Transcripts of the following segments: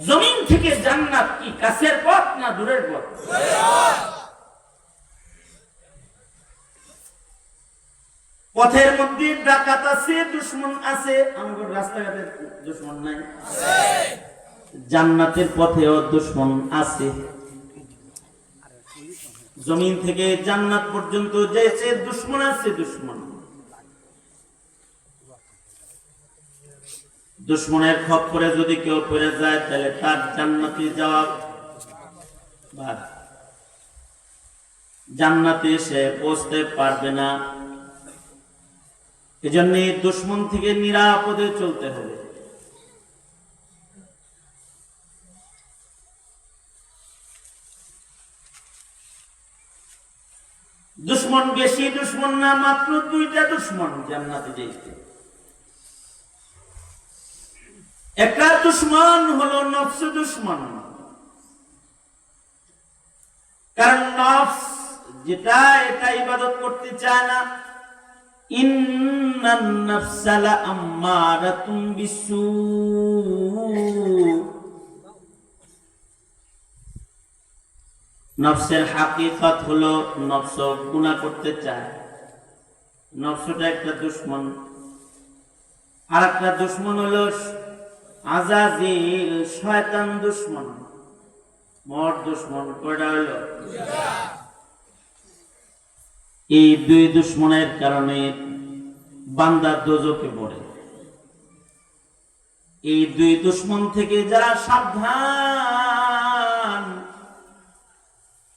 জমিন থেকে জান্নাত কি কাছের পথ না দূরের পথ? পথের মধ্যে ডাকাত আছে, দুশমন আছে, আমাদের রাস্তাঘাটে দুশমন নাই। জান্নাতের পথেও দুশমন আছে। জমিন থেকে জান্নাত পর্যন্ত যেছে দুশমন আছে, দুশমন। দুশমনের খপ্পরে যদি কেউ পড়ে যায় তাহলে তার জান্নাতে যাওয়া বাদ, জান্নাতে সে পৌঁছতে পারবে না। এজন্য দুশমন থেকে নিরাপদে চলতে হবে। দুশমন বেশি দুশমন না, মাত্র দুইটা দুশমন জান্নাতে যেতে। একটা দুশমন হলো নফস দুশমন, কারণ নফস যেটা এটা ইবাদত করতে চায় না। ইন্নান নাফসা লাআম্মারাতুম বিসসূ, নফসের হাকিকত হলো নফস গুনাহ করতে চায়। নফসটা একটা দুশমন। আর একটা দুশমন হলো আজাজিল, শয়তান দুশমন। মোট দুশমন কয়টা হলো? এই দুই দুশমনের কারণে বান্দা দোজখে পড়ে। এই দুই দুশমন থেকে যারা সাবধান,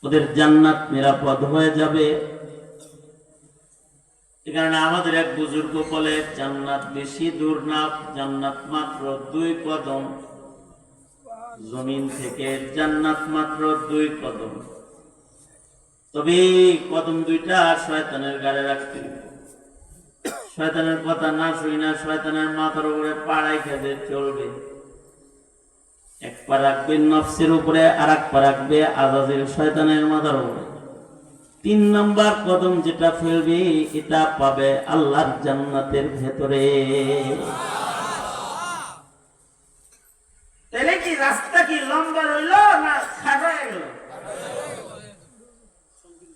ওদের জান্নাত নিরাপদ হয়ে যাবে। এ কারণে আমাদের এক বুজুর্গ বলে, জান্নাত বেশি দূর না, জান্নাত মাত্র 2 কদম। জমিন থেকে জান্নাত মাত্র 2 কদম। তবে কদম দুইটা শয়তানের গায়ে রাখতে হবে। শয়তানের কথা না শুই না, শয়তানের মাথার উপরে পাড়াই খেতে চলবে। এক পা রাখবে নফসের উপরে, আর এক পা রাখবে আজাজিল শয়তানের মাথার উপরে। 3 নম্বর কদম যেটা ফেলবে এটা পাবে আল্লাহর জান্নাতের ভেতরে। তাহলে কি রাস্তা কি লম্বা রইল না খাটো হয়ে গেল?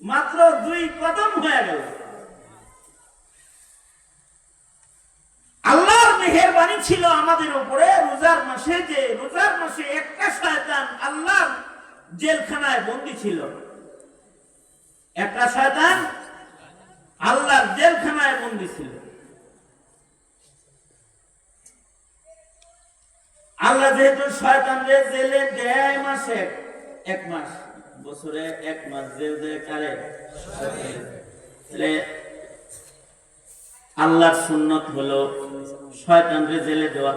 মাত্র 2 কদম হয়ে গেল। আল্লাহর মেহেরবানি ছিল আমাদের উপরে রোজার মাসে, যে রোজার মাসে একটা শয়তান আল্লাহর জেলখানায় বন্দী ছিল। একটা শয়তান আল্লাহর জেলখানায় বন্দী ছিল। আল্লাহ যেহেতু শয়তানদের জেলে দেয় মাসে 1 মাস, বছরে 1 মাস জেল দেয় কারে? তাহলে আল্লাহর সুন্নত হলো শয়তানদের জেলে দেওয়া।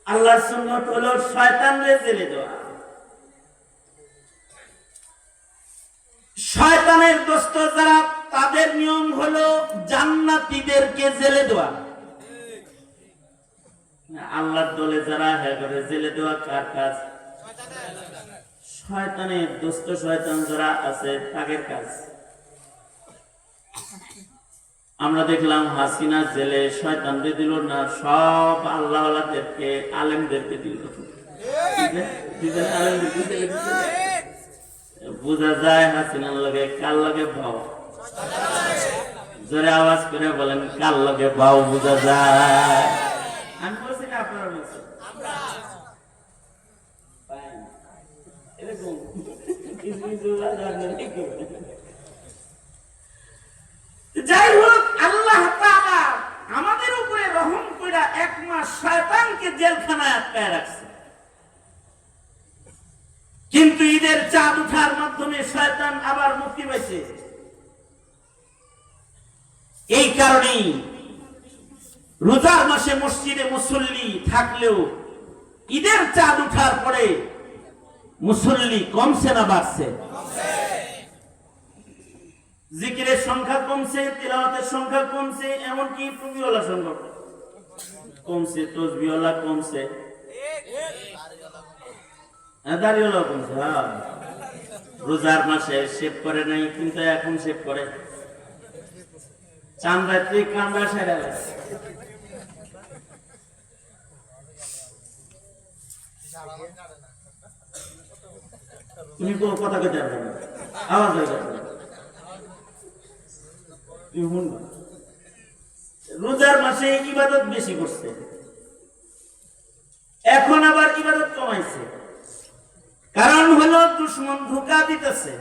আল্লাহর সুন্নত হলো শয়তানদের জেলে দেওয়া। শয়তানের দোস্ত যারা, তাদের নিয়ম হলো জান্নাতীদেরকে জেলে দেওয়া। আল্লাহর দলে যারা হেগরে জেলে দেওয়া কার কাজ? শয়তানের দোস্ত শয়তান যারা আছে তাদের কাজ। আমরা দেখলাম হাসিনা জেলে শয়তানদের দিল না, সব আল্লাহওয়ালাদেরকে আলেমদেরকে দিল। বোঝা যায় হাসিনার লগে কার লগে ভাও। জোরে আওয়াজ করে বলেন, কার লগে ভাও বোঝা যায়। আমি বলছি না, আপনারা বলছেন? যাই হোক, আল্লাহ তাআলা আমাদের উপরে রহম কইরা 1 মাস শয়তানকে জেলখানায় আটকায় রাখছে। কিন্তু ঈদের চাঁদ উঠার মাধ্যমে শয়তান আবার মুক্তি পাইছে। এই কারণেই রোজার মাসে মসজিদে মুসল্লি থাকলেও ঈদের চাঁদ উঠার পরে মুসল্লি কমছে না বাড়ছে? জিকিরের সংখ্যা কমছে, তিলাওয়াতের সংখ্যা কমছে, এমনকি টুপিওয়ালা সংখ্যা কমছে, তসবিহওয়ালা কমছে, দাড়িওয়ালা কমছে। রোজার মাসে শেভ করে নাই, কিন্তু এখন শেভ করে। চাঁদ রাত্রি কান্দা সেরা তুমি কথা কইতে পারবে না, আওয়াজ হয়ে যাবে। রোজার মাসে ইবাদত বেশি করছে, এখন আবার ইবাদত কমাইছে, কারণ হলো দুশমন ধোঁকা দিতেছে।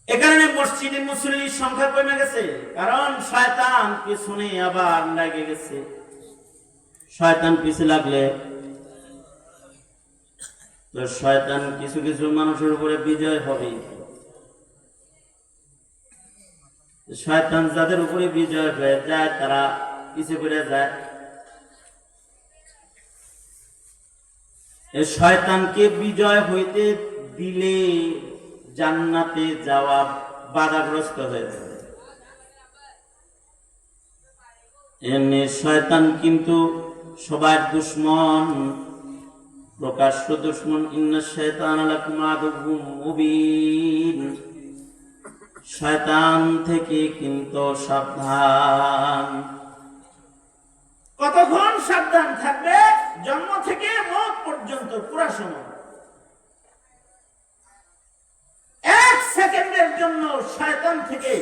এ কারণে মসজিদে মুসল্লির সংখ্যা কমে গেছে, কারণ শয়তান পিছনে আবার লাগে গেছে। শয়তান পিছে লাগলে তো শয়তান কিছু কিছু মানুষের উপরে বিজয় হবে। শয়তান যাদের উপরে বিজয় হয়ে যায় তারা পিছে পড়ে যায়। এই শয়তানকে বিজয় হইতে দিলে জান্নাতে যাওয়া বাধাগ্রস্ত হয়ে যাবে। এমনি শয়তান কিন্তু সবার দুশমন, প্রকাশ্য দুশমন। ইন্না শাইতানা লাকুম আদুউম মুবিন। শয়তান থেকে কিন্তু সাবধান। কতক্ষণ সাবধান থাকবে? জন্ম থেকে মৃত্যু পর্যন্ত পুরা সময়। এক সেকেন্ডের জন্য শয়তান থেকে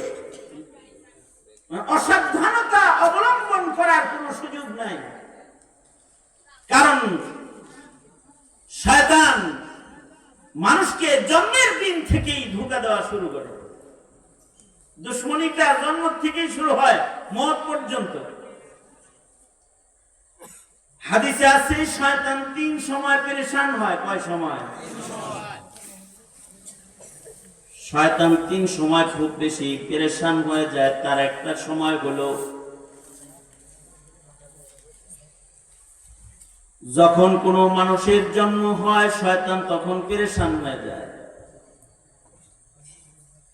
অসাবধানতা অবলম্বন করার কোনো সুযোগ নাই, কারণ শয়তান মানুষকে জন্মের দিন থেকেই ধোঁকা দেওয়া শুরু করে। দুশমনিটা জন্ম থেকেই শুরু হয় মওত পর্যন্ত। হাদিসে আছে শয়তান 3 সময় পেরেশান হয়। কয় সময়? শয়তান 3 সময় খুব বেশি পেরেশান হয়ে যায়। তার একটা সময় হলো যখন কোনো মানুষের জন্ম হয়, শয়তান তখন পেরেশান হয়ে যায়,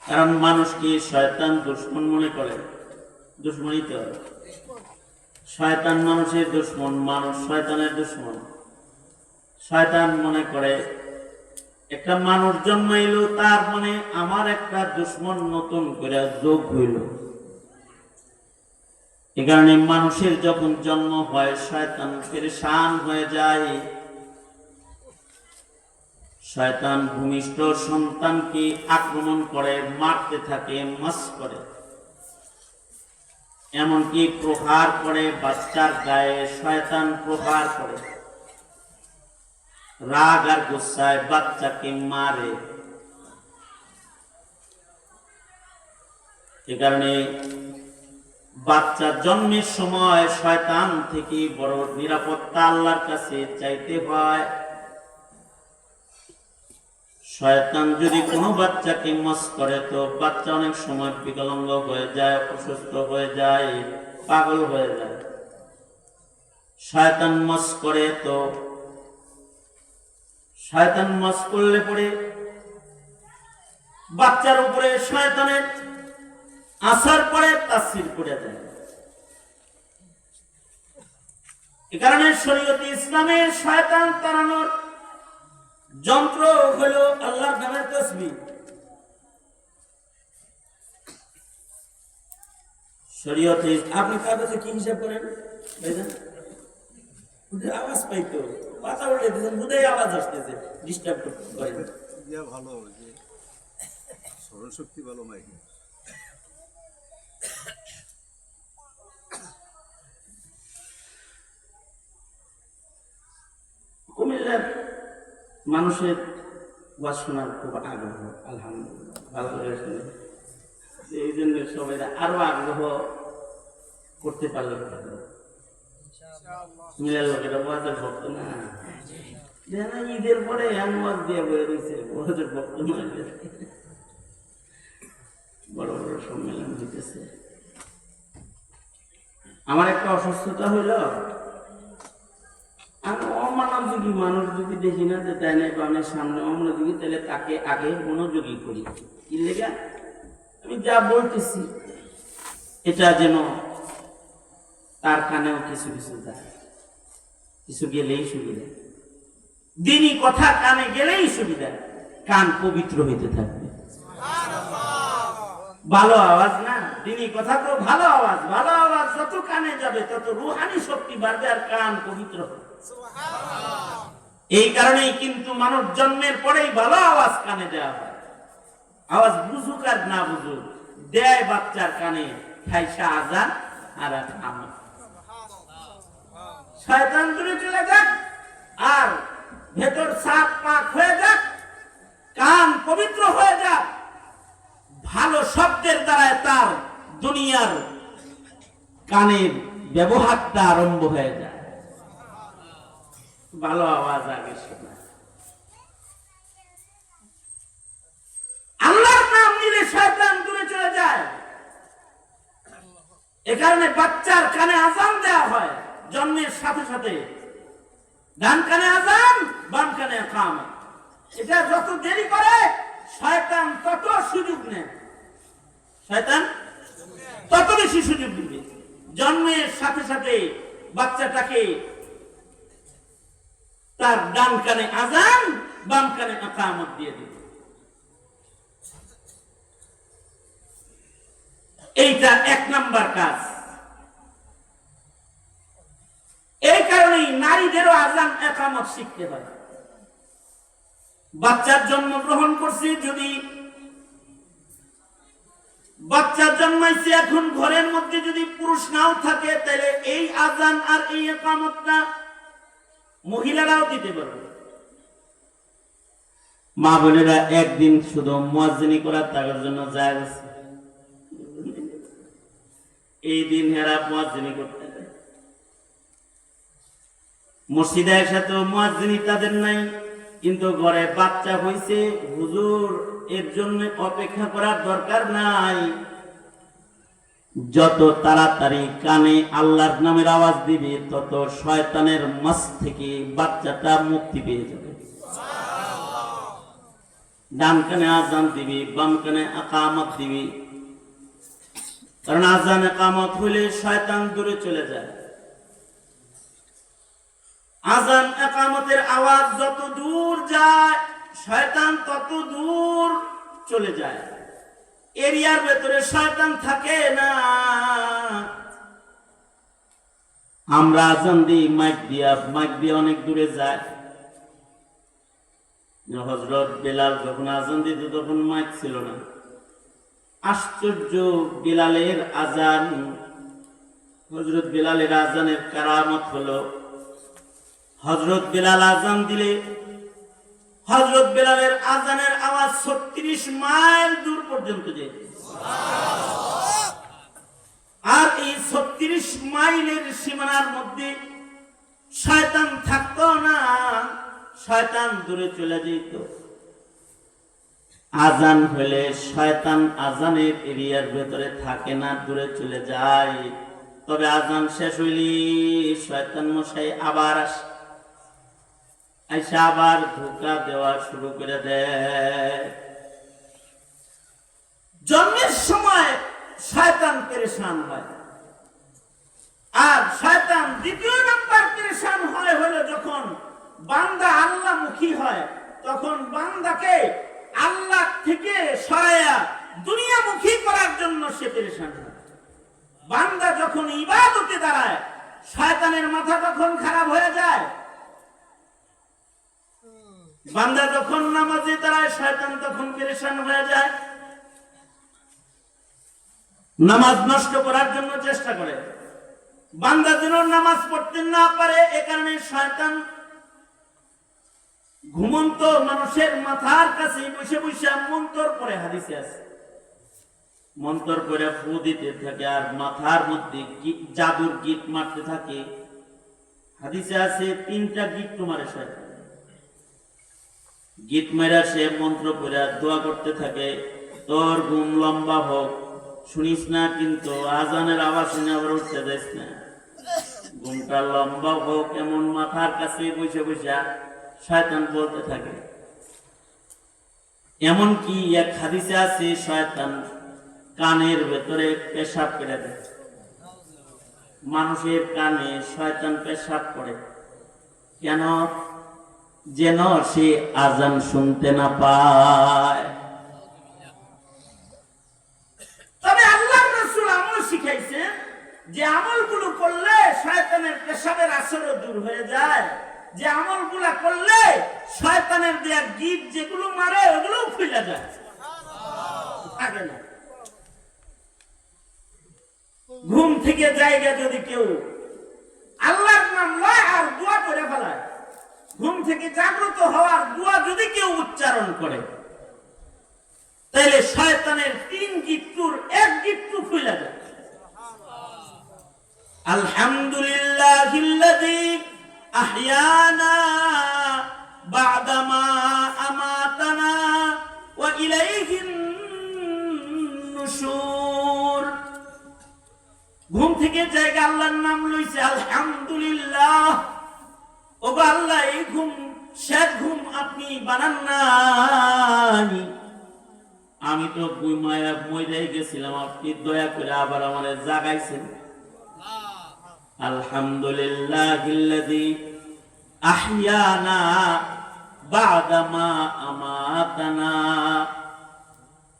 কারণ মানুষকে শয়তান দুশমন মনে করে। দুশমনই তো, শয়তান মানুষের দুশমন, মানুষ শয়তানের দুশমন। শয়তান মনে করে একটা মানুষ জন্মাইলো, তার মানে আমার একটা দুশমন নতুন করে যোগ হইল। এ কারণে মানুষের যখন জন্ম হয় শয়তান পেরেশান হয়ে যায়। শয়তান ভূমিষ্ঠ সন্তানকে আক্রমণ করে, মারতে থাকে, মাস করে, এমনকি প্রহার করে। বাচ্চার গায়ে শয়তান প্রহার করে, রাগ আর গুসায় বাচ্চাকে মারে। এ কারণে বাচ্চা জন্মের সময় শয়তান থেকে বড় নিরাপত্তা আল্লাহর কাছে চাইতে হয়। শয়তান যদি কোনো বাচ্চাকে মস করে তো বাচ্চা অনেক সময় বিকলাঙ্গ হয়ে যায়, অসুস্থ হয়ে যায়, পাগল হয়ে যায়। শয়তান মস করে তো শয়তান মস করলে পরে বাচ্চার উপরে শয়তানের আসার পরে তাসির করে যায়। এ কারণে শরীয়তে ইসলামের শয়তান তাড়ানোর যন্ত্র হলো আল্লাহর নামের তাসবিহ। শরীয়তে আপনি কাগজে কি হিসাব করেন? আওয়াজ পাইতো, পাতা উল্টে দিয়েছেন, বোধহয় আওয়াজ আসতেছে, ডিস্টার্ব করেন। ভালো স্মরণ শক্তি ভালো মাইক। কুমিল্লার মানুষের ওয়াজ শোনার খুব আগ্রহ, আলহামদুলিল্লাহ ভালো লেগেছে। এই জন্য সবাই আরো আগ্রহ করতে পারলে মিলার লোকেরা ওয়াজের ভক্ত না, ঈদের পরে ওয়াজ দিয়ে বয়ে রয়েছে, ওয়াজের ভক্ত নয়। বড় বড় সম্মেলন হইতেছে। আমার একটা অসুস্থতা হইল, আমি অমনোযোগী মানুষ যদি দেখি না যে ডাইনে বামে সামনে অমনোযোগী, তাহলে তাকে আগে মনোযোগী করি। কি লেগে? আমি যা বলতেছি এটা যেন তার কানেও কিছু কিছু যায়, কিছু গেলেই সুবিধা। দিনই কথা কানে গেলেই সুবিধা, কান পবিত্র হইতে থাকবে। ভালো আওয়াজ না দিনী কথা তো ভালো আওয়াজ যত কানে যাবে তত রুহানি শক্তি বাড়বে আর কান পবিত্র হবে। এই কারণেই কিন্তু মানব জন্মের পরেই ভালো আওয়াজ কানে দেওয়া হয়। আওয়াজ বুঝুক আর না বুঝুক দেয় বাচ্চার কানে খাইসা আজান আর আমার শয়তান দূরে চলে যাক আর ভেতর সাফ পাক হয়ে যাক, কান পবিত্র হয়ে যাক, ভালো শব্দের দ্বারা তার দুনিয়ার কানের ব্যবহারটা আরম্ভ হয়ে যায়। ভালো আওয়াজ আগে শোনা, আল্লাহর নাম নিলে শয়তান দূরে চলে যায়। এ কারণে বাচ্চার কানে আজান দেওয়া হয় জন্মের সাথে সাথে। ডান কানে আজান, বাম কানে ইকামত। এটা যত দেরি করে শয়তান তত সুযোগ নেয়, শয়তান তত বেশি সুযোগ দিবে। জন্মের সাথে সাথে বাচ্চাটাকে তার ডান কানে আজান, বাম কানে ইকামত দিয়ে দিবে। এইটা এক নাম্বার কাজ। এই কারণেই নারীদেরও আজান ইকামত শিখতে হয়। বাচ্চার জন্ম গ্রহণ করছে, যদি বাচ্চা জন্মাইছে এখন ঘরের মধ্যে যদি পুরুষ নাও থাকে, তাহলে এই আজান আর এই ইকামতটা মহিলারাও দিতে পারবে। মা বোনেরা একদিন শুধু মুয়াজ্জিনি করার তার জন্য যায় আছে, এই দিন হেরা মুয়াজ্জিনি করতে যায়। মসজিদে এসে তো মুয়াজ্জিনি তাদের নাই, কিন্তু ঘরে বাচ্চা হইছে, হুজুর এর জন্য অপেক্ষা করার দরকার নাই। যত তাড়াতাড়ি কানে আল্লাহর নামের আওয়াজ দিবে তত শয়তানের মাস থেকে বাচ্চাটা মুক্তি পেয়ে যাবে। ডান কানে আজান দিবি, বাম কানে ইকামত দিবি, কারণ আজান ইকামত হইলে শয়তান দূরে চলে যায়। আজান ইকামতের আওয়াজ যত দূর যায় শয়তান তত দূর চলে যায়। এরিয়ার ভেতরে শয়তান থাকে না। আমরা আজান দিই মাইক দিয়ে অনেক দূরে যায়। হযরত বেলাল যখন আজান দিত তখন মাইক ছিল না। আশ্চর্য, বেলালের আজান, হযরত বেলালের আজানের কারামত হলো, হযরত বেলাল আজান দিলে হযরত বেলালের আজানের আওয়াজ 36 মাইল দূর পর্যন্ত যায়। আর এই 36 মাইলের সীমানার মধ্যে শয়তান থাকতো না, শয়তান দূরে চলে যেত। আজান হলে শয়তান আজানের এরিয়ার ভেতরে থাকে না, দূরে চলে যায়। তবে আজান শেষ হইলি শয়তান মশাই আবার আসে, আইসা আবার ধোঁকা দেওয়া শুরু করে দেয়। জন্মের সময় শয়তান পেরেশান হয়, আর শয়তান দ্বিতীয় নাম্বার পেরেশান হয় হলো যখন বান্দা আল্লাহমুখী হয়, তখন বান্দাকে আল্লাহ থেকে সরাইয়া দুনিয়ামুখী করার জন্য সে পেরেশান হয়। বান্দা যখন ইবাদতে দাঁড়ায় শয়তানের মাথা তখন খারাপ হয়ে যায়। বান্দা যখন নামাজে দাঁড়ায় শয়তান তখন পেরেশান হয়ে যায়, নামাজ নষ্ট করার জন্য চেষ্টা করে। বান্দা যেন নামাজ পড়তে না পারে, এ কারণে শয়তান ঘুমন্ত মানুষের মাথার কাছে বসে বসে মন্তর পড়ে। হাদিসে আছে মন্তর করে ফু দিতে থাকে আর মাথার মধ্যে জাদুর গীত মারতে থাকে। হাদিসে আছে 3টা গীত মারে শয়তান। গীত মেরা সে মন্ত্র পড়ে দোয়া করতে থাকে, তোর ঘুম লম্বা হোক, শুনিস না কিন্তু আজানের আওয়াজ শুনে আবার উঠতে যাইস না, ঘুমটা লম্বা হোক, এমন মাথার কাছে বসে বসে শয়তান বলতে থাকে। এমন কি এক হাদিসে আছে শয়তান কানের ভেতরে পেশাব করে দেয়। মানুষের কানে শয়তান পেশাব করে কেন? যেন সে আজান শুনতে না পায়। তবে আল্লাহর রাসূল আমলগুলো করলে শয়তানের পেশাবের আসরও দূর হয়ে যায়, যে আমলগুলা করলে শয়তানের দেয়া গিট যেগুলো মারে ওগুলোও খুলে যায়, থাকে না। ঘুম থেকে জায়গা যদি কেউ আল্লাহর নাম লয় আর দোয়া করে ফেলায়, ঘুম থেকে জাগ্রত হওয়ার দোয়া যদি কেউ উচ্চারণ করে, তাহলে শয়তানের 3 গিট্টুর 1 গিট্টু খুলে যায়। আলহামদুলিল্লাহিল্লাযী আহইয়ানা বা'দামা আমাতানা ওয়া ইলাইহিন নুশুর। ঘুম থেকে জায়গা আল্লাহর নাম লইছে আলহামদুলিল্লাহ। ওগো আল্লাহ, এই ঘুম শেষ ঘুম আপনি বানান নাই, আমি তো ঘুমায়া মইরাই গেছিলাম, আপনি দয়া করে আবার আমারে জাগাইছেন। আলহামদুলিল্লাহিল্লাযী আহইয়ানা বা'দামা আমাতানা।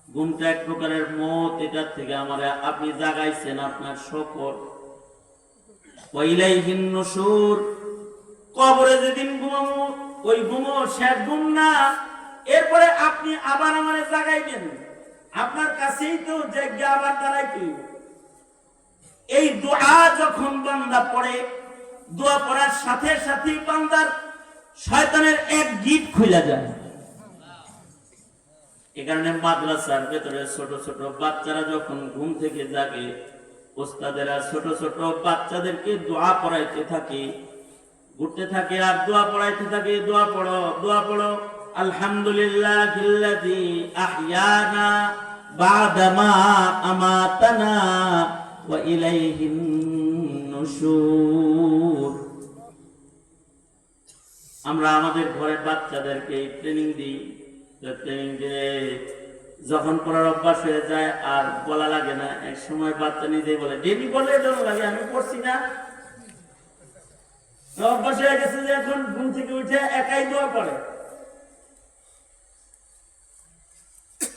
ঘুমটা এক প্রকারের মত, এটার থেকে আমারে আপনি জাগাইছেন, আপনার শুকর। ওয়া ইলাইহিন নুশুর, কবরে যেদিন ঘুমাবো ওই ঘুমো শেষ ঘুম না, এরপরে আপনি আবার আমারে জাগাইবেন, আপনার কাছেই তো জায়গা আবার দাঁড়াইতে। এই দোয়া যখন বান্দা পড়ে, দোয়া পড়ার সাথে সাথে বান্দার শয়তানের 1 গিট খুলে যায়। এ কারণে মাদ্রাসার ভেতরে ছোট ছোট বাচ্চারা যখন ঘুম থেকে জাগে, ওস্তাদেরা ছোট ছোট বাচ্চাদেরকে দোয়া পড়াইতে থাকে, ঘুরতে থাকে আর দোয়া পড়াইতে থাকে। দোয়া পড়ো, দোয়া পড়ো। আলহামদুলিল্লাহিল্লাযী আহইয়ানা বা'দামা আমাতানা ওয়া ইলাইহিন নুশুর। আমরা আমাদের ঘরের বাচ্চাদেরকে ট্রেনিং দিই, ট্রেনিং দিয়ে যখন পড়ার অভ্যাস হয়ে যায় আর বলা লাগে না, এক সময় বাচ্চা নিজেই বলে, ডেলি বলে এটাও লাগে, আমি পড়ছি না। অভ্যাস হয়ে গেছে যে এখন ঘুম থেকে উঠে একাই দোয়া পড়ে।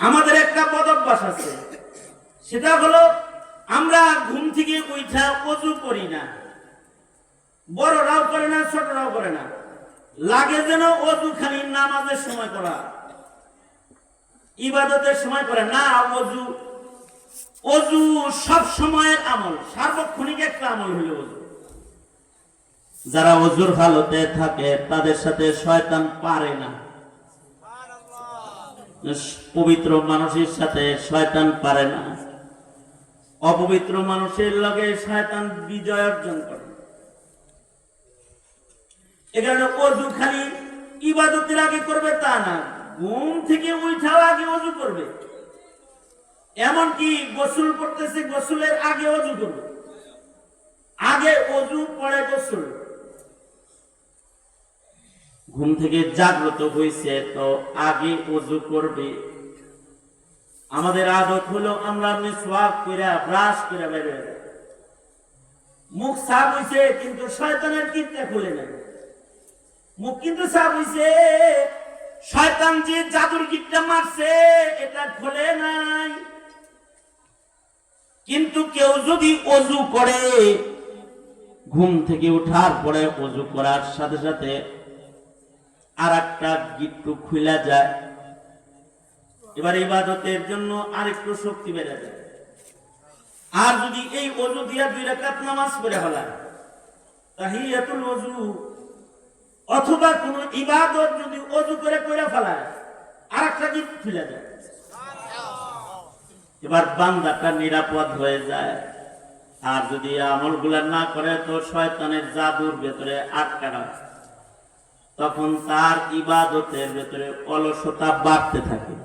আমাদের একটা বদ অভ্যাস আছে, সেটা হলো আমরা ঘুম থেকে উঠা ওযু করি না, বড়রাও করে না, ছোটরাও করে না। লাগে যেন ওযু খালি নামাজের সময় করা, ইবাদতের সময় করে না। ওযু সব সময়ের আমল, সার্বক্ষণিক একটা আমল হলো ওযু। যারা ওযুর হালতে থাকে তাদের সাথে শয়তান পারে না। পবিত্র মানুষের সাথে শয়তান পারে না, অপবিত্র মানুষের লগে শয়তান বিজয় অর্জন করে। এখানে ওযু খালি ইবাদতের আগে করবে তা না, ঘুম থেকে উঠাও আগে ওযু করবে। এমনকি গোসল করতেছে, গোসলের আগে ওযু করবে, আগে ওযু পরে গোসল। ঘুম থেকে জাগ্রত হয়েছে তো আগে ওযু করবে। আমাদের আদত হলো আমরা মিসওয়াক কইরা ব্রাশ কইরা বের হয়ে যাই, মুখ সাফ হইছে কিন্তু শয়তানের কিডটা খুলে নাই। মুখ কিন্তু সাফ হইছে, শয়তান যে জাদুর কিডটা মারছে এটা খুলে নাই। কিন্তু কেউ যদি ওযু করে, ঘুম থেকে ওঠার পরে ওযু করার সাথে সাথে আরেকটা গিট্টু খুলে যায়, এবার ইবাদতের জন্য আরেকটু শক্তি বেড়ে যায়। আর যদি এই ওযু দিয়া 2 রাকাত নামাজ পড়ে হলা, তাহিয়াতুল ওযু অথবা কোন ইবাদত যদি ওযু করে কইরা ফেলায়, আরেকটা গিট্টু খুলে যায়। এবার বান্দাটা নিরাপদ হয়ে যায়। আর যদি আমলগুলা না করে তো শয়তানের জাদুর ভেতরে আটকা যায়, তখন তার ইবাদতের ভেতরে অলসতা বাড়তে থাকে,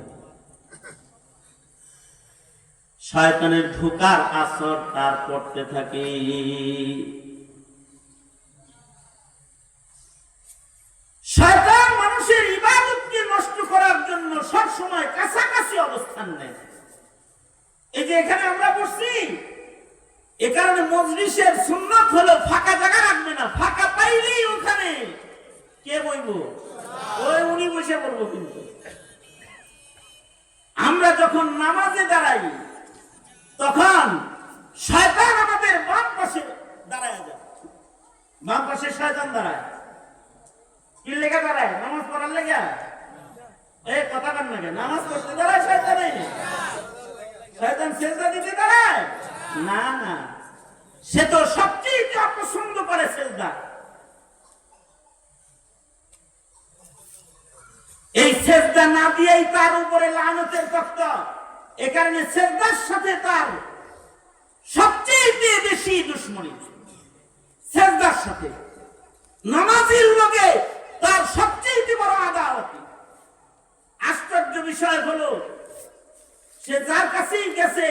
শয়তানের ধোঁকার আসর তার পড়তে থাকে। শয়তান মানুষের ইবাদতকে নষ্ট করার জন্য সব সময় কাছাকাছি অবস্থান নেয়। এই যে এখানে আমরা বসছি, এ কারণে মজলিসের সুন্নাত হলো ফাঁকা জায়গা রাখবে না, ফাঁকা পাইলেই ওখানে কে বইব, ওই উনি বসে পড়বো। কিন্তু আমরা যখন নামাজে দাঁড়াই তখন শয়তান আমাদের বাম পাশে বাম পাশে শয়তান দাঁড়ায়। কি লেগে দাঁড়ায়? নামাজ পড়ার লেগে। এই কথা বল না, নামাজ পড়তে দাঁড়ায় শয়তানে? শয়তান সেজদা দিতে দাঁড়ায় না? না, সে তো সবচেয়ে অপছন্দ করে সেজদা। এই সেজদা না দিয়েই তার উপরে লানতের তখ্ত। এ কারণে সেজদার সাথে তার সবচেয়ে বেশি দুশ্মনী, সেজদার সাথে। নামাজের লোকে তার সবচেয়ে বড় আদাওয়াতি। আশ্চর্য বিষয় হলো, সে যার কাছেই গেছে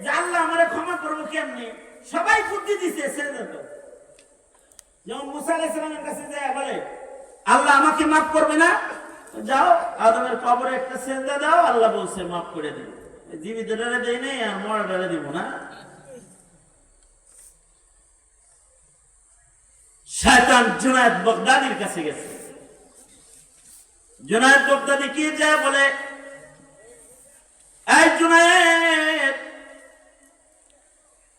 যে আল্লাহ আমারে ক্ষমা করবো কেমনে, সবাই বুদ্ধি দিছে সেজদা তো। যেমন মুসা আলাইহিস সালামের কাছে যায় বলে আল্লাহ আমাকে মাফ করবে না, যাও আদমের কবরে একটা সেজদা দাও, আল্লাহ বলছে মাফ করে দেব। জীবিতরা দেই নাই আর মরাটা দিব না। শয়তান জুনায়েদ বাগদাদির কাছে গেছে। জুনায়েদ বাগদাদি কি যায় বলে, এই জুনায়েদ,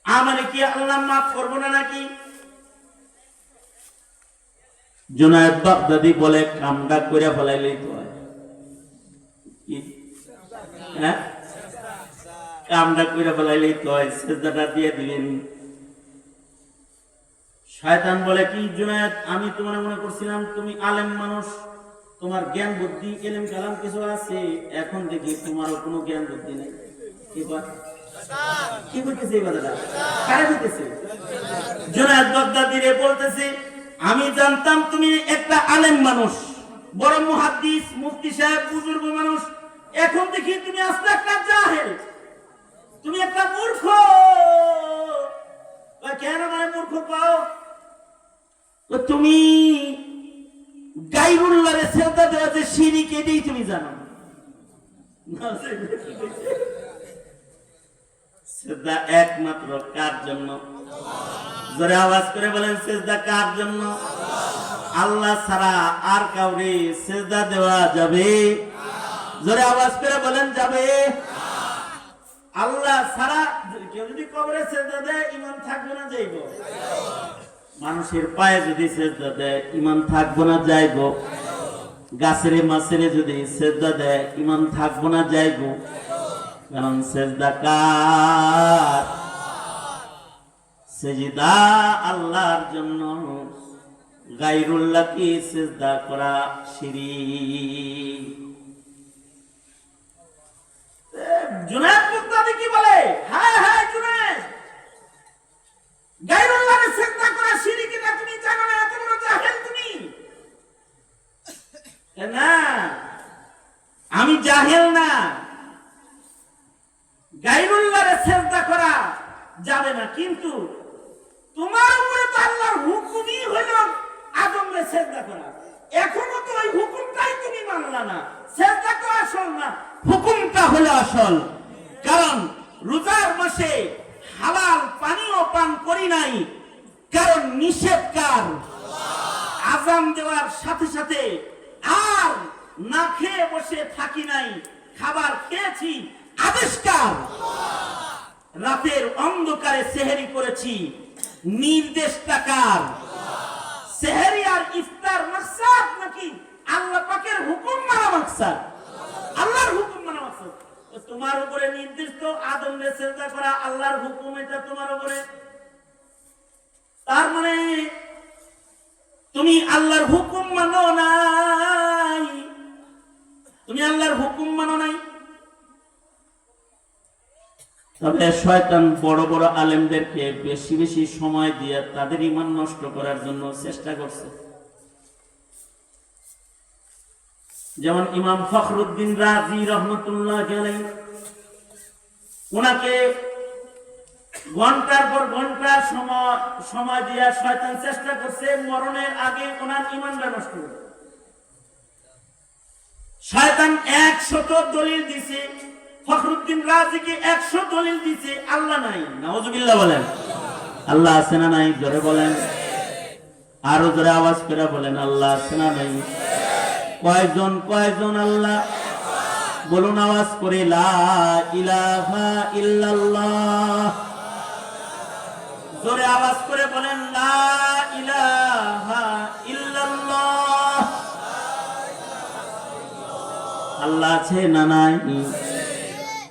আমারে কি আল্লাহ মাফ করবো না নাকি? জুনায়েদ বাগদাদি বলে কামটা করে ফেলাইলেই তো হয়। হ্যাঁ, কামটা করে ফেলাইলেই তো হয়, সেজদাটা দিয়ে দিলেন। শয়তান বলে কি জুনায়েদ, আমি তোমার মনে করছিলাম তুমি আলেম মানুষ, তোমার জ্ঞান বুদ্ধি এলেম কালাম কিছু আছে, এখন দেখি তোমারও কোনো জ্ঞান বুদ্ধি নেই। কি করতেছে এই কথাটা? কারে বলতেছে? জুনায়েদ বাগদাদিরে বলতেছে, আমি জানতাম তুমি একটা আলেম মানুষ, বড় মুহাদ্দিস, মুফতি সাহেব, বুজুর্গ মানুষ, এখন দেখি তুমি আস্তে একটা জাহেল, তুমি একটা মূর্খ। কেন মানে মূর্খ পাও? তুমি গায়রুল্লাহরে সেজদা দেওয়া যে শিরক, এটাই তুমি জানো না। সেজদা একমাত্র কার জন্য? জোরে আওয়াজ করে বলেন, সেজদা কার জন্য? আল্লাহ ছাড়া আর কাউরে সেজদা দেওয়া যাবে? জোরে আওয়াজ করে বলেন, যাবে? আল্লাহ ছাড়া কেউ যদি কবরে সেজদা দেয়, ঈমান থাকবে না যাইব? মানুষের পায়ে যদি সেজদা দেয়, ঈমান থাকবো না যাইব? গাছের মাছের যদি সেজদা দেয়, ঈমান থাকবো না যাইব? কারণ সেজদা কার? সেজদা আল্লাহর জন্য, গায়রুল্লাহকে সেজদা করা শিরক। জুনায়েদ বাগদাদি কি বলে, হায় হায় জুনায়েদ, গায়রুল্লাহকে সেজদা করা শিরক, এটা তুমি জানো না? এত বড় জাহেল তুমি? না, আমি জাহেল না। গায়রুল্লাহকে সেজদা করা যাবে না, কিন্তু তোমার উপরে তো আল্লাহর হুকুমই হলো আদমকে সেজদা করা। এখনো তো ওই হুকুমটাই তুমি মানলা না। সেজদা তো আসল না, হুকুমটা হলো আসল। কারণ রোজার মাসে হালাল পানীয় পান করি নাই, কারণ নিষেধ কার? আযান দেওয়ার সাথে সাথে আর না খেয়ে বসে থাকি নাই, খাবার খেয়েছি, আদেশ কার? রাতের অন্ধকারে সেহরি করেছি, নির্দেশটা কার? সেহরি আর ইফতার মাকসাদ নাকি আল্লাহ পাকের হুকুম মানা মাকসাদ? আল্লাহর হুকুম মানা মাকসাদ। তোমার উপরে নির্দেশ তো আদমকে সেজদা করা, আল্লাহর হুকুম, এটা তোমার উপরে। তার মানে তুমি আল্লাহর হুকুম মানো নাই, তুমি আল্লাহর হুকুম মানো নাই। তবে শয়তান বড় বড় আলেমদেরকে বেশি বেশি সময় দিয়ে তাদের ঈমান নষ্ট করার জন্য চেষ্টা করছে। যেমন ইমাম ফখরুদ্দিন রাজি রহমতুল্লাহ আলাইহি, ওনাকে ঘন্টার পর ঘন্টা সময় দিয়ে শয়তান চেষ্টা করছে মরণের আগে ওনার ঈমানটা নষ্ট করতে। শয়তান 100 দলিল দিছে, ফখরুদ্দিন রাজিকে 100 দলিল দিছে, আল্লাহ নাই। নাউজুবিল্লাহ বলেন। আল্লাহ আছে না নাই? জোরে বলেন, আরো জোরে আওয়াজ করে বলেন, আল্লাহ আছে না নাই? কয়জন কয়জন আল্লাহ? বলুন আওয়াজ করে, লা ইলাহা ইল্লাল্লাহ। জোরে আওয়াজ করে বলেন, লা ইলাহা আছে না নাই?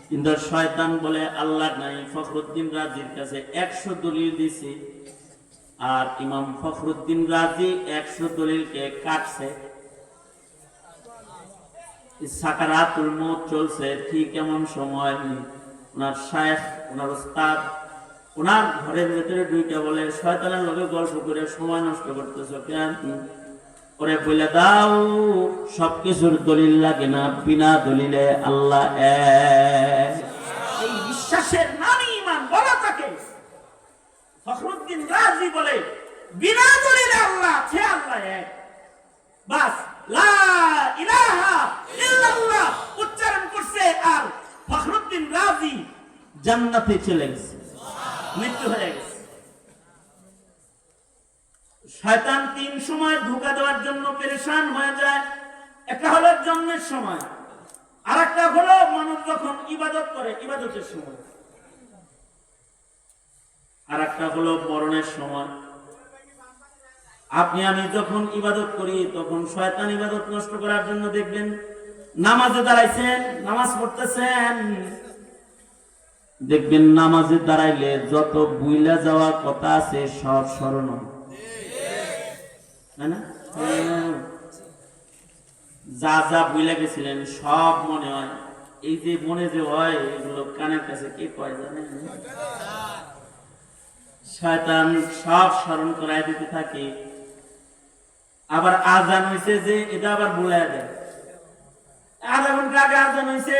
কিন্তু শয়তান বলে আল্লাহ নাই। ফখরুদ্দিন রাজির কাছে 100 দলিল দিছে, আর ইমাম ফখরুদ্দিন রাজি 100 দলিলকে কাটছে। সাকারাতুল মউত চলছে, ঠিক এমন সময় ওনার শায়েখ, ওনার উস্তাদ ওনার ঘরের ভেতরে ঢুকে বলে, শয়তানের লগে গল্প করে সময় নষ্ট করতেছো কেন? ওরে বলে দাও সবকিছুর দলিল লাগে না, বিনা দলিলে আল্লাহ এক। এই বিশ্বাসের নামই ঈমান বলা থাকে। ফখরুদ্দিন রাজি বলে বিনা দলিলে আল্লাহ আছে, আল্লাহ এক। বাস লা ইলাহা ইল্লাল্লাহ উচ্চারণ করছে, আর ফখরুদ্দিন রাজি জান্নাতে চলে গেছে, মৃত্যু হয়ে গেছে। শয়তান 3 সময় ধোঁকা দেওয়ার জন্য পেরেশান হয়ে যায়। একটা হলো জন্মের সময়, আর একটা হলো মানুষ যখন ইবাদত করে ইবাদতের সময়, আর একটা হলো মরণের সময়। আপনি আমি যখন ইবাদত করি তখন শয়তান ইবাদত নষ্ট করার জন্য দেখবেন নামাজে দাঁড়াইছেন, নামাজ পড়তেছেন, দেখবেন নামাজে দাঁড়াইলে যত বুইলা যাওয়া কথা আছে সব স্মরণ হয়, তাই না? যা যা বুইলা গেছিলেন সব মনে হয়। এই যে মনে যে হয় এগুলো কানের কাছে কে কয় জানেন? শয়তান সব স্মরণ করায় দিতে থাকে। আবার আজান হইছে যে এটা আবার ভুলায় দেয়। আধা ঘন্টা আগে আজান হইছে,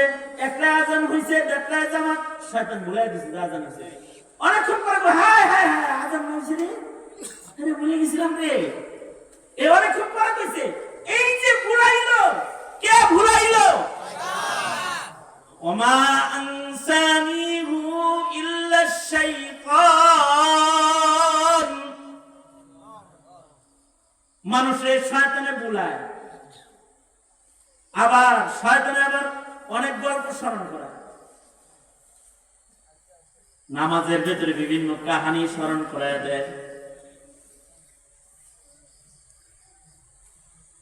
একটা আজান হইছে, দেড়টায় জামাত, শয়তান ভুলায় দিছে আজান হইছে। অনেকক্ষণ পরে হায় হায় হায় আজান হইছে রে, আরে ভুলে গেছিলাম রে। এই অনেকক্ষণ পরে কইছে, এই যে ভুলাইলো, কে ভুলাইলো? ওমা আনসানিহু ইল্লা শাইতান। মানুষের শয়তানে ভুলায়, আবার শয়তানে আবার অনেক গল্প স্মরণ করা। নামাজের ভেতরে বিভিন্ন কাহিনী স্মরণ করায় দেয়।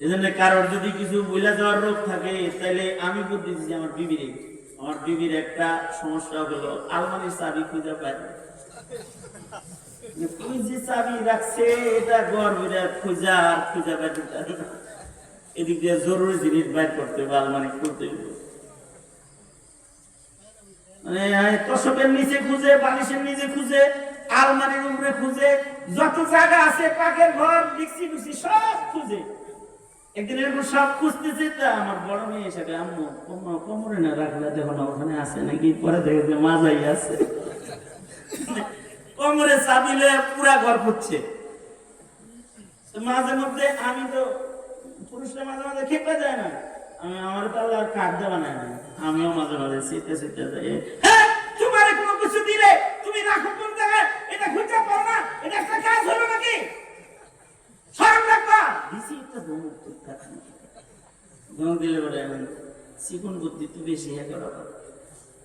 এজন্য কারোর যদি কিছু ভুলে যাওয়ার রোগ থাকে, তাহলে আমি বুদ্ধি দিচ্ছি আমার বিবির। আমার বিবির একটা সমস্যা হলো আলমারির চাবি খুঁজে পায় না। তুই যে চাবি রাখছে এটা ঘর ভরে খুঁজা আর খুঁজা পাইতে পারে না। এদিক দিয়ে জরুরি জিনিস বাইর করতে হবে, আলমারি খুলতে হবে, মানে তোষকের নিচে খুঁজে, বালিশের নিচে খুঁজে, আলমারির উপরে খুঁজে, যত জায়গা আছে পাকের ঘর ডিক্সি ডুক্সি সব খুঁজে। একদিন এরকম সব খুঁজতেছে, তা আমার বড় মেয়ে এসে আম্মু কোমরে না রাখলে দেখো না ওখানে আছে নাকি, পরে দেখে যে মাজাই আছে, কোমরে চাবি লয়ে পুরা ঘর খুঁজছে। মাঝে মধ্যে আমি তো পুরুষরা মাঝে মাঝে খেপে যায় না, আমি আমার তো আল্লাহ কাঠ দেওয়া নাই, আমিও মাঝে মাঝে শীতে শীতে যাই। হ্যাঁ তোমার কোনো কিছু দিলে তুমি রাখো কোন জায়গায়, এটা খুঁজে পাও না, এটা একটা কাজ হলো নাকি? সরম রাখবা দিছি একটা ধমক দিলে বলে চিকন বুদ্ধি তো বেশি হয়ে গেল।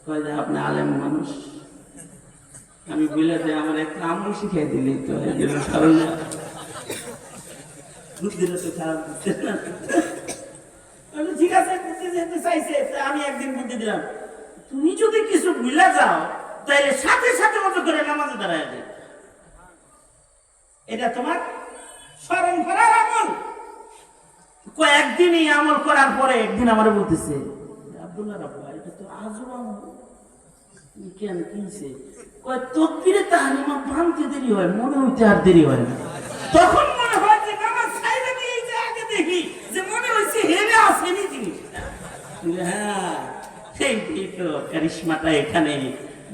কয় যে আপনি আলেম মানুষ, আমি বলে যে আমার একটা আমল শিখাই দিলি তো সরল বুদ্ধিটা তো খারাপ দিচ্ছে না। ঠিক আছে বুদ্ধি যেহেতু চাইছে, আমি একদিন বুদ্ধি দিলাম, তুমি যদি কিছু ভুলে যাও তাহলে সাথে সাথে মতো করে নামাজে দাঁড়ায় যায়, এটা তোমার স্মরণ করার আমল। কয়েকদিনই আমল করার পরে একদিন আমার বলতেছে, আব্দুল্লাহ রাব্বা এটা তো আজব আমল, কেন কিনছে? কয় তকবীরে তাহরিমা ভাঙতে দেরি হয়, মনে হইতে আর দেরি হয় না। তখন মনে হয় যে নামাজ ছাইড়া দিয়ে যে আগে দেখি যে মনে হইছে হেরে আসেনি জিনিসটা। হ্যাঁ সেই তো কারিশমাটা এখানে।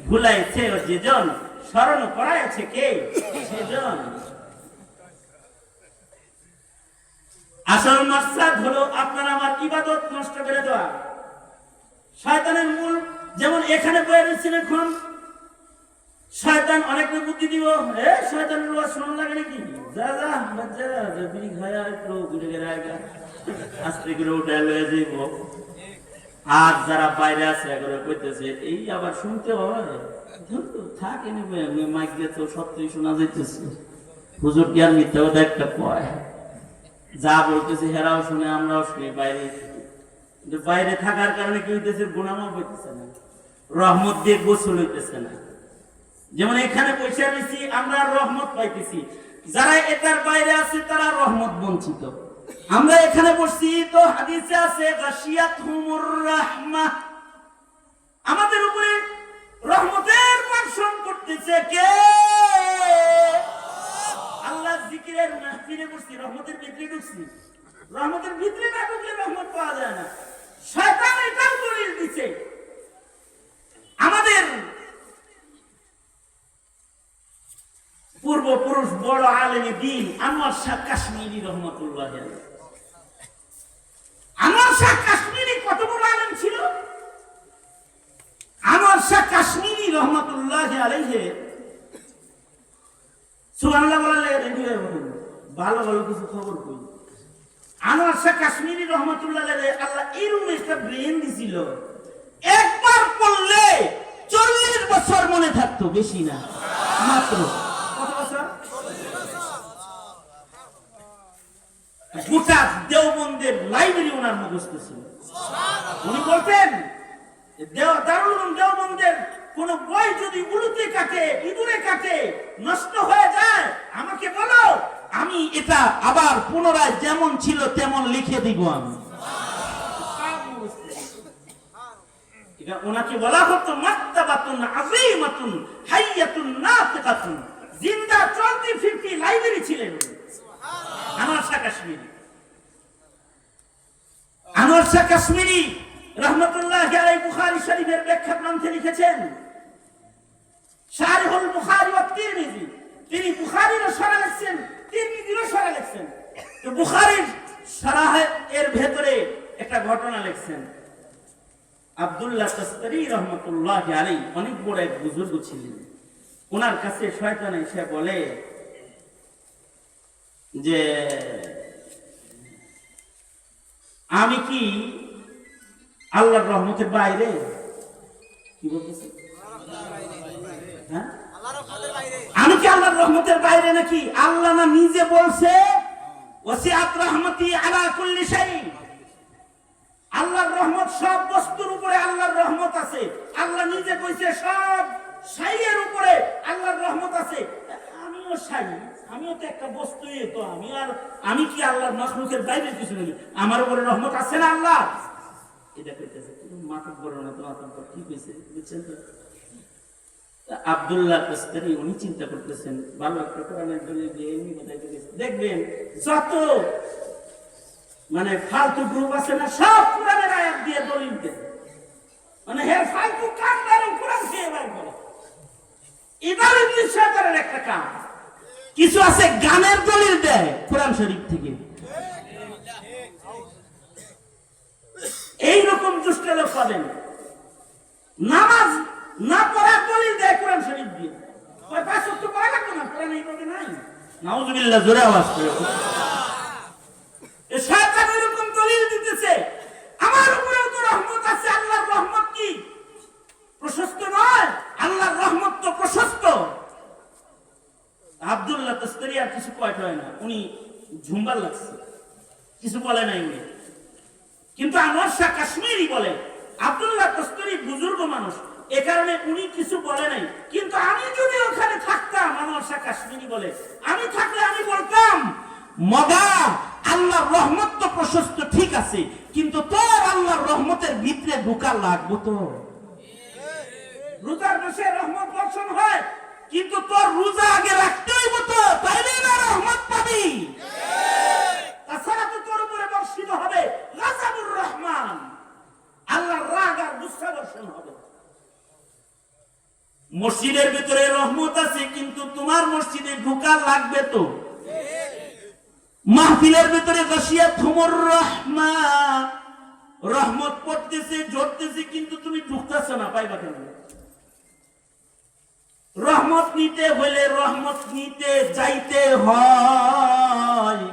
ভুলাইছে যেজন, স্মরণ করাইছে কে সেজন। আসল মাকসাদ হলো আপনার আমার ইবাদত নষ্ট করে দেওয়া। শয়তানের মূল যেমন এখানে বয়ে রয়েছেন, এখন শয়তান অনেক বুদ্ধি দিব, শয়তানের লোয়া শোনা লাগে নাকি, যা যা বাচ্চা বিড়ি খায়া একটু ঘুরে গেলে আস্তে করে উঠে লয়ে যাইব। আর যারা বাইরে আছে করে কইতেছে এই আবার শুনতে হয়, থাকে নেবে মাইক দিয়ে তো সত্যি শোনা যাইতেছে, হুজুর কি আর মিথ্যা কথা একটা কয়, যা বলতেছে হেরাও শুনে আমরাও শুনি বাইরে। কিন্তু বাইরে থাকার কারণে কি হইতেছে, গুনাহ হইতেছে না, রহমত দিয়ে গোসল হইতেছে না। যেমন এখানে বসে রয়েছি, আমরা রহমত পাইতেছি, যারা এটার বাইরে আছে তারা রহমত বঞ্চিত। আমরা এখানে বসছি তো হাদিসে আছে গাশিয়াতহুমুর রাহমাহ, আমাদের উপরে রহমতের বর্ষণ করতেছে কে? আল্লাহ জিকিরের মাহফিলে বসছি, রহমতের ভিতরে ঢুকছি। রহমতের ভিতরে না ঢুকলে রহমত পাওয়া যায় না। শয়তান এটাও দলিল দিচ্ছে। আমাদের পূর্বপুরুষ বড় আলেমে দ্বীন আনোয়ার শাহ কাশ্মীরি রহমতুল্লাহ আলাইহি, আনোয়ার শাহ কাশ্মীরি কত বড় আলেম ছিল! আনোয়ার শাহ কাশ্মীরি রহমতুল্লাহ আলাইহি, সুবহানাল্লাহ বললে রেডিও বলুন, ভালো ভালো কিছু খবর কই। আনোয়ার শাহ কাশ্মীরি রহমতুল্লাহ আলাইহি আল্লাহ এরকম একটা ব্রেন দিছিল, একবার পড়লে 40 বছর মনে থাকতো, বেশি না, মাত্র কত বছর? গোটা দেওবন্দের লাইব্রেরি ওনার মুখস্থ ছিল। উনি বলতেন দারুল উলুম দেওবন্দের কোন বই যদি উলুতে কাটে, ইঁদুরে কাটে, নষ্ট হয়ে যায়, আমাকে বলো, আমি এটা আবার পুনরায় যেমন ছিল তেমন লিখে দিব। আমি এটা ওনাকে বলা হতো মাত্তাবাতুন আযীমাতুন হাইয়াতুন নাতিকাতুন, জিন্দা চলতি ফিরতি লাইব্রেরি ছিলেন আনোয়ার শাহ কাশ্মীরি। আনোয়ার শাহ কাশ্মীরি রহমতুল্লাহ আলাইহি বুখারী শরীফের ব্যাখ্যা গ্রন্থে লিখেছেন শারহুল বুখারী ওয়া তিরমিজি, তিনি বুখারীরও শরহ লিখছেন, তিরমিজিরও শরহ লিখছেন। তো বুখারীর শরহ এর ভেতরে একটা ঘটনা লিখছেন। আব্দুল্লাহ তাসতারি রহমতুল্লাহ আলাইহি অনেক বড় এক বুজুর্গ ছিলেন। ওনার কাছে শয়তান এসে বলে যে আমি কি আল্লাহর রহমতের বাইরে? কি বলতেছে? আমি কি আল্লাহর রহমতের বাইরে নাকি? আল্লাহ না নিজে বলছে ওয়াসিআত রাহমাতি আলা কুল্লি শাই, আল্লাহর রহমত সব বস্তুর উপরে আল্লাহর রহমত আছে। আল্লাহ নিজে কইছে সব শাইয়ের উপরে আল্লাহর রহমত আছে। আমিও শাই, আমিও তো একটা বস্তুই, তো আমি কি আল্লাহর মাখলুকের বাইরে কিছু নাকি? আমার উপরে রহমত আছে না আল্লাহ? এটা কইতেছে, মাথা বড় না তো মাথা কি কইছে বুঝছেন তো? আব্দুল্লাহ তাসতারি উনি চিন্তা করতেছেন, ভালো একটা কোরআনের দলিল দিয়ে এমনি বলাইতে গেছে। দেখবেন যত মানে ফালতু গ্রুপ আছে না, সব কোরআনের আয়াত দিয়ে দলিল দেয়, মানে হের ফালতু কাম দারুন কোরআন দিয়ে বাইর করে। এটাও ইবলিস শয়তানের একটা কাম। কিছু আছে গানের দলিল দেয় কোরআন শরীফ থেকে, এই রকম দুষ্ট লোক পাবেন। নামাজ না পড়ার দলিল দেয় কোরআন শরীফ দিয়ে, কয় পাঁচ ওয়াক্ত পড়া লাগবে না, কোরআন এইভাবে নাই। নাউযুবিল্লাহ, জোরে আওয়াজ করে। এই শয়তান এরকম দলিল দিতেছে, আমার উপরেও তো রহমত আছে। আল্লাহর রহমত কি প্রশস্ত নয়? আল্লাহর রহমত তো প্রশস্ত। আব্দুল্লাহ তাসতারি আর কিছু কয়টা হয় না, উনি ঝুমবার লাগছে, কিছু বলে নাই উনি। কিন্তু আনোয়ার শাহ কাশ্মীরি বলে, আব্দুল্লাহ তাসতারি বুজুর্গ মানুষ, এ কারণে উনি কিছু বলে নাই। কিন্তু আমি যদি ওখানে থাকতাম, আনোয়ার শাহ কাশ্মীরি বলে, আমি থাকলে আমি বলতাম মগা আল্লাহর রহমত তো প্রশস্ত ঠিক আছে, কিন্তু তোর আল্লাহর রহমতের ভিতরে ঢোকা লাগবো তো। রোজার মাসে রহমত বর্ষণ হয়, কিন্তু তোর রোজা আগে রাখতে হইব তো, তাইলে না রহমত পাবি। তাছাড়া তো তোর উপরে বর্ষিত হবে গাযাবুর রহমান, আল্লাহর রাগ আর গুসা বর্ষণ হবে। মসজিদের ভিতরে রহমত আছে, কিন্তু তোমার মসজিদে ঢোকা লাগবে তো। মাহফিলের ভিতরে গাশিয়াতহুমুর রাহমাহ, রহমত পড়তেছে, ঝরতেছে, কিন্তু তুমি ঢুকতেছ না, পাইবা কেন? রহমত নিতে হইলে রহমত নিতে যাইতে হয়।